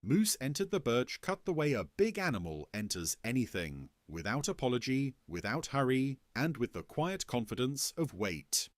Moose entered the birch cut the way a big animal enters anything, without apology, without hurry, and with the quiet confidence of weight.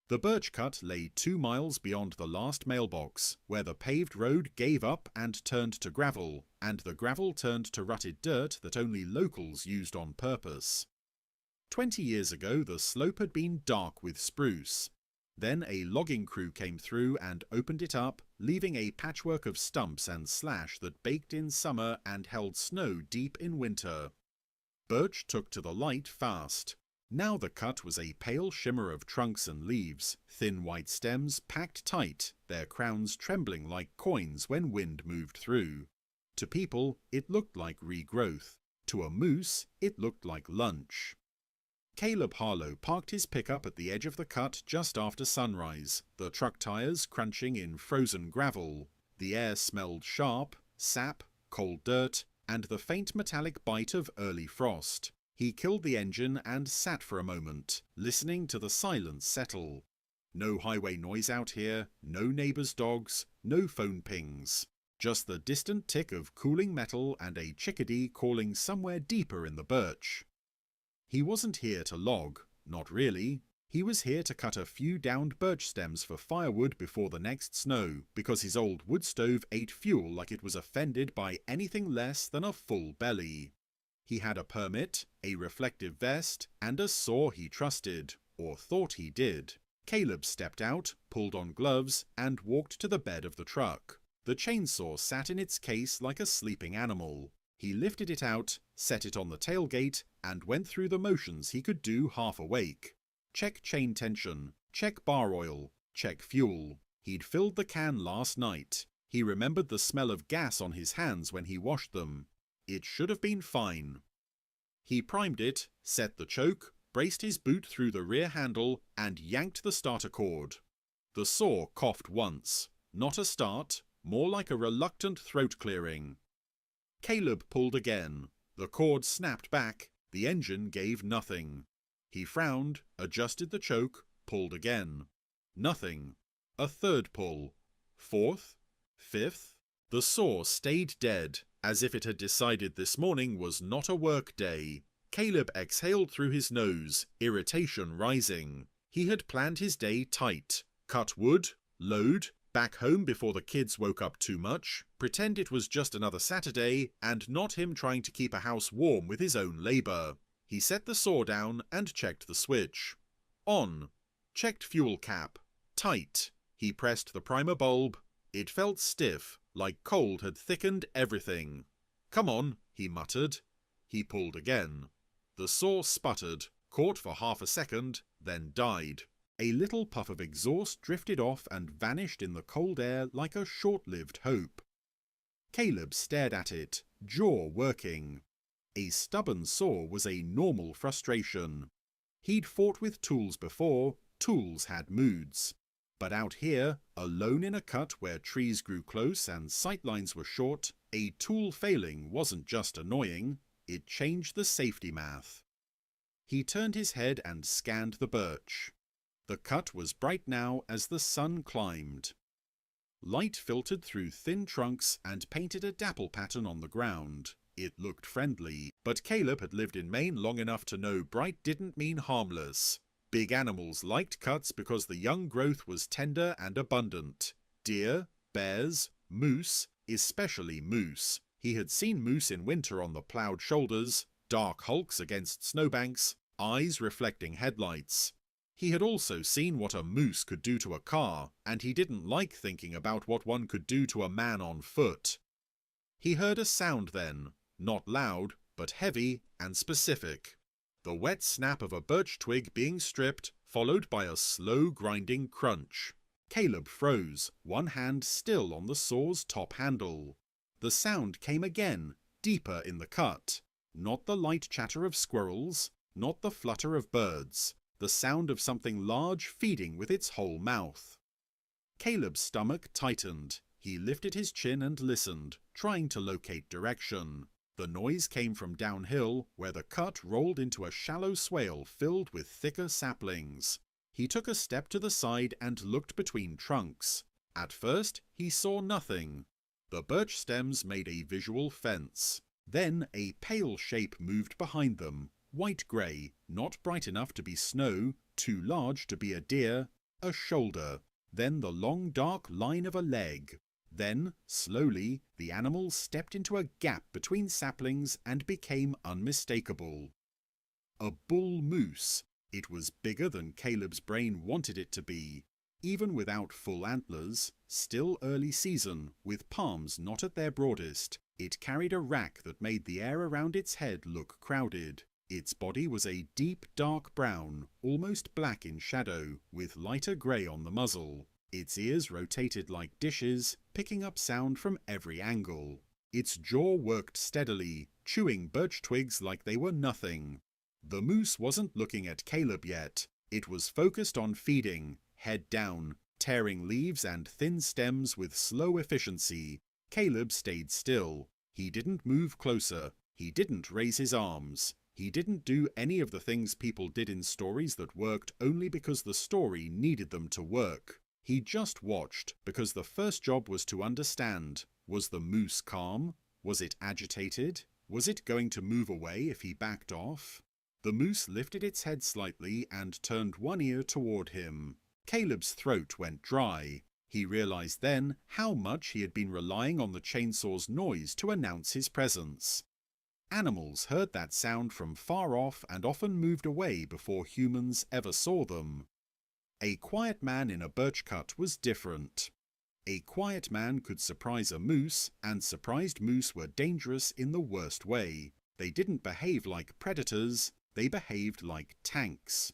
The birch cut lay 2 miles beyond the last mailbox, where the paved road gave up and turned to gravel, and the gravel turned to rutted dirt that only locals used on purpose. 20 years ago the slope had been dark with spruce. Then a logging crew came through and opened it up, leaving a patchwork of stumps and slash that baked in summer and held snow deep in winter. Birch took to the light fast. Now the cut was a pale shimmer of trunks and leaves, thin white stems packed tight, their crowns trembling like coins when wind moved through. To people, it looked like regrowth. To a moose, it looked like lunch. Caleb Harlow parked his pickup at the edge of the cut just after sunrise, the truck tires crunching in frozen gravel. The air smelled sharp, sap, cold dirt, and the faint metallic bite of early frost. He killed the engine and sat for a moment, listening to the silence settle. No highway noise out here, no neighbours' dogs, no phone pings. Just the distant tick of cooling metal and a chickadee calling somewhere deeper in the birch. He wasn't here to log, not really. He was here to cut a few downed birch stems for firewood before the next snow, because his old wood stove ate fuel like it was offended by anything less than a full belly. He had a permit, a reflective vest, and a saw he trusted, or thought he did. Caleb stepped out, pulled on gloves, and walked to the bed of the truck. The chainsaw sat in its case like a sleeping animal. He lifted it out, set it on the tailgate, and went through the motions he could do half awake. Check chain tension, check bar oil, check fuel. He'd filled the can last night. He remembered the smell of gas on his hands when he washed them. It should have been fine. He primed it, set the choke, braced his boot through the rear handle, and yanked the starter cord. The saw coughed once. Not a start, more like a reluctant throat clearing. Caleb pulled again. The cord snapped back. The engine gave nothing. He frowned, adjusted the choke, pulled again. Nothing. A third pull. Fourth. Fifth. The saw stayed dead, as if it had decided this morning was not a work day. Caleb exhaled through his nose, irritation rising. He had planned his day tight. Cut wood, load, back home before the kids woke up too much, pretend it was just another Saturday, and not him trying to keep a house warm with his own labour. He set the saw down and checked the switch. On. Checked fuel cap. Tight. He pressed the primer bulb. It felt stiff, like cold had thickened everything. "Come on," he muttered. He pulled again. The saw sputtered, caught for half a second, then died. A little puff of exhaust drifted off and vanished in the cold air like a short-lived hope. Caleb stared at it, jaw working. A stubborn saw was a normal frustration. He'd fought with tools before, tools had moods. But out here, alone in a cut where trees grew close and sightlines were short, a tool failing wasn't just annoying, it changed the safety math. He turned his head and scanned the birch. The cut was bright now as the sun climbed. Light filtered through thin trunks and painted a dapple pattern on the ground. It looked friendly, but Caleb had lived in Maine long enough to know bright didn't mean harmless. Big animals liked cuts because the young growth was tender and abundant. Deer, bears, moose, especially moose. He had seen moose in winter on the ploughed shoulders, dark hulks against snowbanks, eyes reflecting headlights. He had also seen what a moose could do to a car, and he didn't like thinking about what one could do to a man on foot. He heard a sound then, not loud, but heavy and specific. The wet snap of a birch twig being stripped, followed by a slow grinding crunch. Caleb froze, one hand still on the saw's top handle. The sound came again, deeper in the cut. Not the light chatter of squirrels, not the flutter of birds. The sound of something large feeding with its whole mouth. Caleb's stomach tightened. He lifted his chin and listened, trying to locate direction. The noise came from downhill, where the cut rolled into a shallow swale filled with thicker saplings. He took a step to the side and looked between trunks. At first, he saw nothing. The birch stems made a visual fence. Then a pale shape moved behind them, white-grey, not bright enough to be snow, too large to be a deer, a shoulder. Then the long dark line of a leg. Then, slowly, the animal stepped into a gap between saplings and became unmistakable. A bull moose. It was bigger than Caleb's brain wanted it to be. Even without full antlers, still early season, with palms not at their broadest, it carried a rack that made the air around its head look crowded. Its body was a deep dark brown, almost black in shadow, with lighter grey on the muzzle. Its ears rotated like dishes, picking up sound from every angle. Its jaw worked steadily, chewing birch twigs like they were nothing. The moose wasn't looking at Caleb yet. It was focused on feeding, head down, tearing leaves and thin stems with slow efficiency. Caleb stayed still. He didn't move closer. He didn't raise his arms. He didn't do any of the things people did in stories that worked only because the story needed them to work. He just watched, because the first job was to understand. Was the moose calm? Was it agitated? Was it going to move away if he backed off? The moose lifted its head slightly and turned one ear toward him. Caleb's throat went dry. He realized then how much he had been relying on the chainsaw's noise to announce his presence. Animals heard that sound from far off and often moved away before humans ever saw them. A quiet man in a birch cut was different. A quiet man could surprise a moose, and surprised moose were dangerous in the worst way. They didn't behave like predators, they behaved like tanks.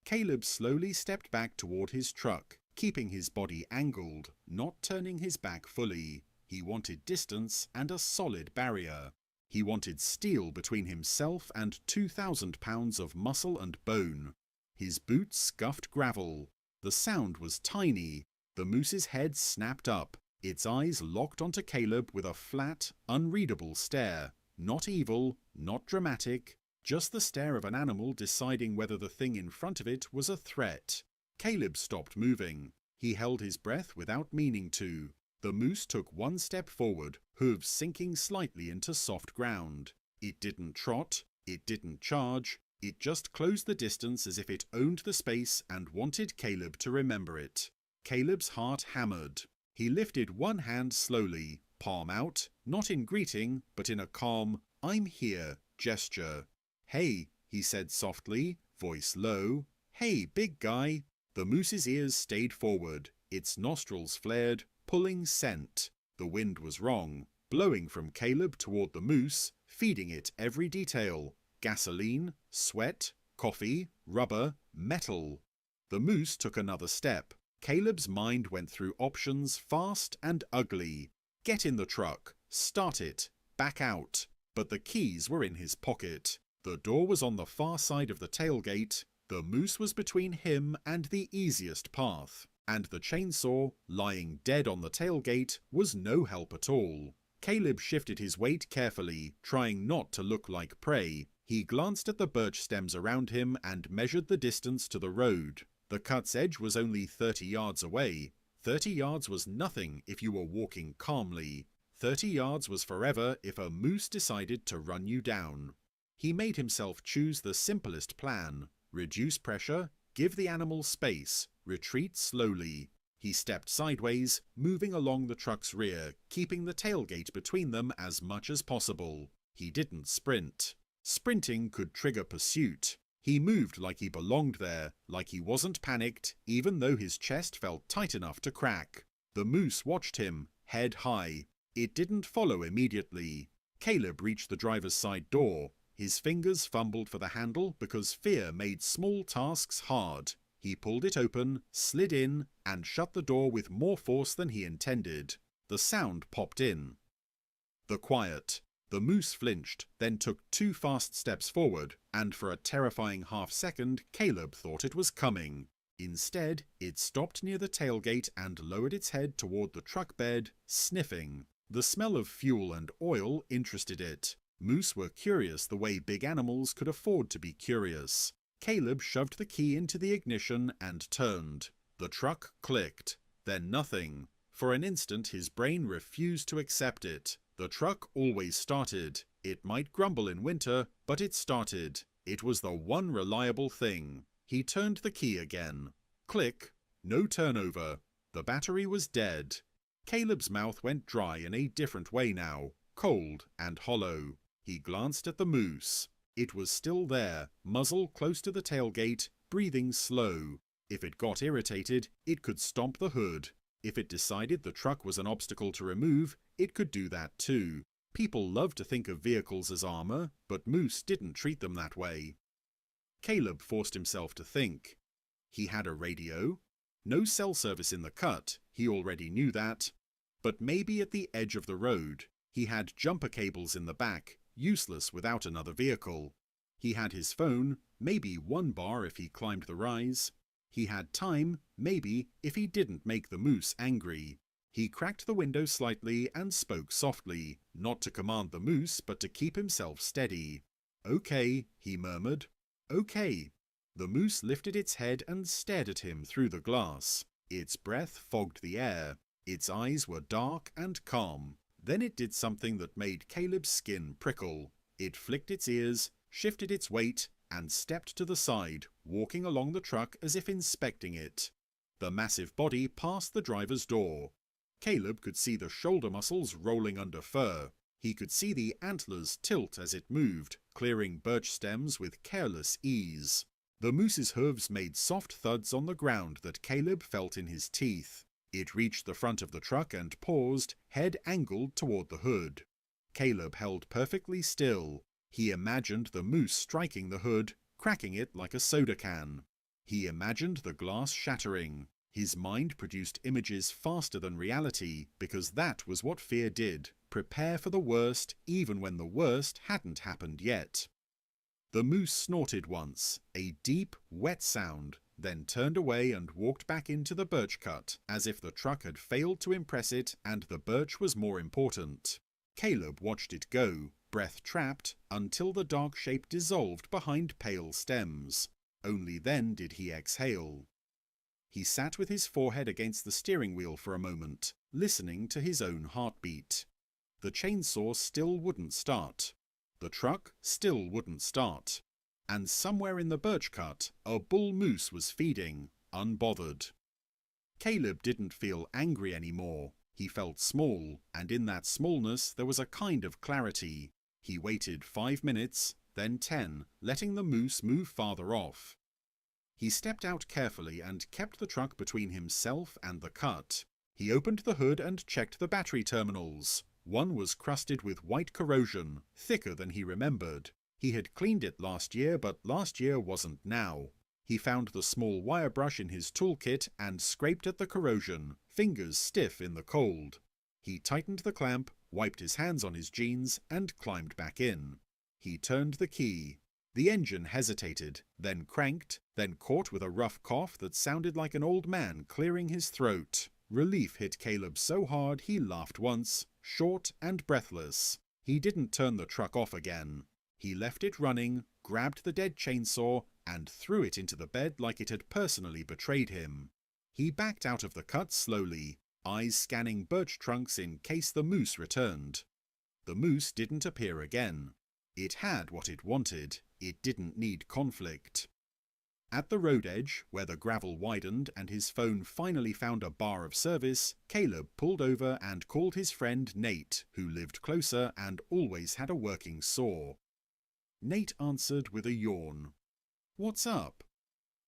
Caleb slowly stepped back toward his truck, keeping his body angled, not turning his back fully. He wanted distance and a solid barrier. He wanted steel between himself and 2,000 pounds of muscle and bone. His boots scuffed gravel. The sound was tiny. The moose's head snapped up. Its eyes locked onto Caleb with a flat, unreadable stare. Not evil, not dramatic, just the stare of an animal deciding whether the thing in front of it was a threat. Caleb stopped moving. He held his breath without meaning to. The moose took one step forward, hooves sinking slightly into soft ground. It didn't trot. It didn't charge. It just closed the distance as if it owned the space and wanted Caleb to remember it. Caleb's heart hammered. He lifted one hand slowly, palm out, not in greeting, but in a calm, "I'm here" gesture. "Hey," he said softly, voice low. "Hey, big guy." The moose's ears stayed forward. Its nostrils flared, pulling scent. The wind was wrong, blowing from Caleb toward the moose, feeding it every detail. Gasoline, sweat, coffee, rubber, metal. The moose took another step. Caleb's mind went through options fast and ugly. Get in the truck, start it, back out. But the keys were in his pocket. The door was on the far side of the tailgate. The moose was between him and the easiest path. And the chainsaw, lying dead on the tailgate, was no help at all. Caleb shifted his weight carefully, trying not to look like prey. He glanced at the birch stems around him and measured the distance to the road. The cut's edge was only 30 yards away. 30 yards was nothing if you were walking calmly. 30 yards was forever if a moose decided to run you down. He made himself choose the simplest plan. Reduce pressure, give the animal space, retreat slowly. He stepped sideways, moving along the truck's rear, keeping the tailgate between them as much as possible. He didn't sprint. Sprinting could trigger pursuit. He moved like he belonged there, like he wasn't panicked, even though his chest felt tight enough to crack. The moose watched him, head high. It didn't follow immediately. Caleb reached the driver's side door. His fingers fumbled for the handle because fear made small tasks hard. He pulled it open, slid in, and shut the door with more force than he intended. The sound popped in. The quiet. The moose flinched, then took 2 fast steps forward, and for a terrifying half-second, Caleb thought it was coming. Instead, it stopped near the tailgate and lowered its head toward the truck bed, sniffing. The smell of fuel and oil interested it. Moose were curious the way big animals could afford to be curious. Caleb shoved the key into the ignition and turned. The truck clicked. Then nothing. For an instant his brain refused to accept it. The truck always started. It might grumble in winter, but it started. It was the one reliable thing. He turned the key again. Click. No turnover. The battery was dead. Caleb's mouth went dry in a different way now, cold and hollow. He glanced at the moose. It was still there, muzzle close to the tailgate, breathing slow. If it got irritated, it could stomp the hood. If it decided the truck was an obstacle to remove, it could do that too. People love to think of vehicles as armor, but Moose didn't treat them that way. Caleb forced himself to think. He had a radio. No cell service in the cut, he already knew that. But maybe at the edge of the road. He had jumper cables in the back, useless without another vehicle. He had his phone, maybe one bar if he climbed the rise. He had time, maybe, if he didn't make the moose angry. He cracked the window slightly and spoke softly, not to command the moose but to keep himself steady. "Okay," he murmured. "Okay." The moose lifted its head and stared at him through the glass. Its breath fogged the air. Its eyes were dark and calm. Then it did something that made Caleb's skin prickle. It flicked its ears, shifted its weight, and stepped to the side, walking along the truck as if inspecting it. The massive body passed the driver's door. Caleb could see the shoulder muscles rolling under fur. He could see the antlers tilt as it moved, clearing birch stems with careless ease. The moose's hooves made soft thuds on the ground that Caleb felt in his teeth. It reached the front of the truck and paused, head angled toward the hood. Caleb held perfectly still. He imagined the moose striking the hood, cracking it like a soda can. He imagined the glass shattering. His mind produced images faster than reality, because that was what fear did, prepare for the worst even when the worst hadn't happened yet. The moose snorted once, a deep, wet sound, then turned away and walked back into the birch cut, as if the truck had failed to impress it and the birch was more important. Caleb watched it go, breath trapped, until the dark shape dissolved behind pale stems. Only then did he exhale. He sat with his forehead against the steering wheel for a moment, listening to his own heartbeat. The chainsaw still wouldn't start. The truck still wouldn't start. And somewhere in the birch cut, a bull moose was feeding, unbothered. Caleb didn't feel angry anymore. He felt small, and in that smallness there was a kind of clarity. He waited 5 minutes, then 10, letting the moose move farther off. He stepped out carefully and kept the truck between himself and the cut. He opened the hood and checked the battery terminals. One was crusted with white corrosion, thicker than he remembered. He had cleaned it last year, but last year wasn't now. He found the small wire brush in his toolkit and scraped at the corrosion, fingers stiff in the cold. He tightened the clamp, wiped his hands on his jeans, and climbed back in. He turned the key. The engine hesitated, then cranked, then caught with a rough cough that sounded like an old man clearing his throat. Relief hit Caleb so hard he laughed once, short and breathless. He didn't turn the truck off again. He left it running, grabbed the dead chainsaw, and threw it into the bed like it had personally betrayed him. He backed out of the cut slowly, eyes scanning birch trunks in case the moose returned. The moose didn't appear again. It had what it wanted. It didn't need conflict. At the road edge, where the gravel widened and his phone finally found a bar of service, Caleb pulled over and called his friend Nate, who lived closer and always had a working saw. Nate answered with a yawn. "What's up?"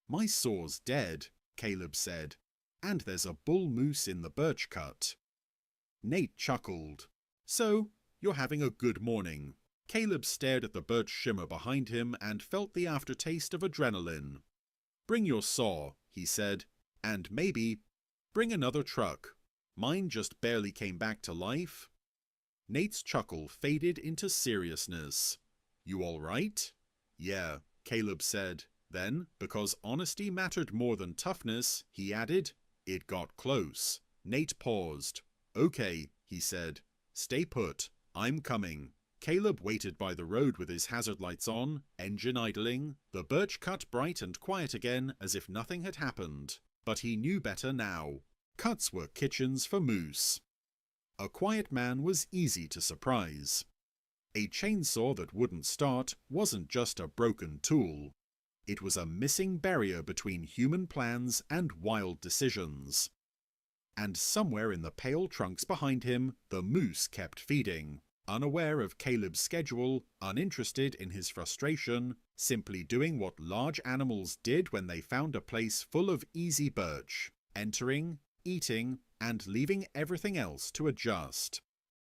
"My saw's dead," Caleb said, "and there's a bull moose in the birch cut." Nate chuckled. "So, you're having a good morning." Caleb stared at the birch shimmer behind him and felt the aftertaste of adrenaline. "Bring your saw," he said, "and maybe bring another truck. Mine just barely came back to life." Nate's chuckle faded into seriousness. "You all right?" "Yeah," Caleb said. Then, because honesty mattered more than toughness, he added, "It got close." Nate paused. "Okay," he said. "Stay put. I'm coming." Caleb waited by the road with his hazard lights on, engine idling, the birch cut bright and quiet again as if nothing had happened. But he knew better now. Cuts were kitchens for moose. A quiet man was easy to surprise. A chainsaw that wouldn't start wasn't just a broken tool. It was a missing barrier between human plans and wild decisions. And somewhere in the pale trunks behind him, the moose kept feeding, unaware of Caleb's schedule, uninterested in his frustration, simply doing what large animals did when they found a place full of easy birch, entering, eating, and leaving everything else to adjust.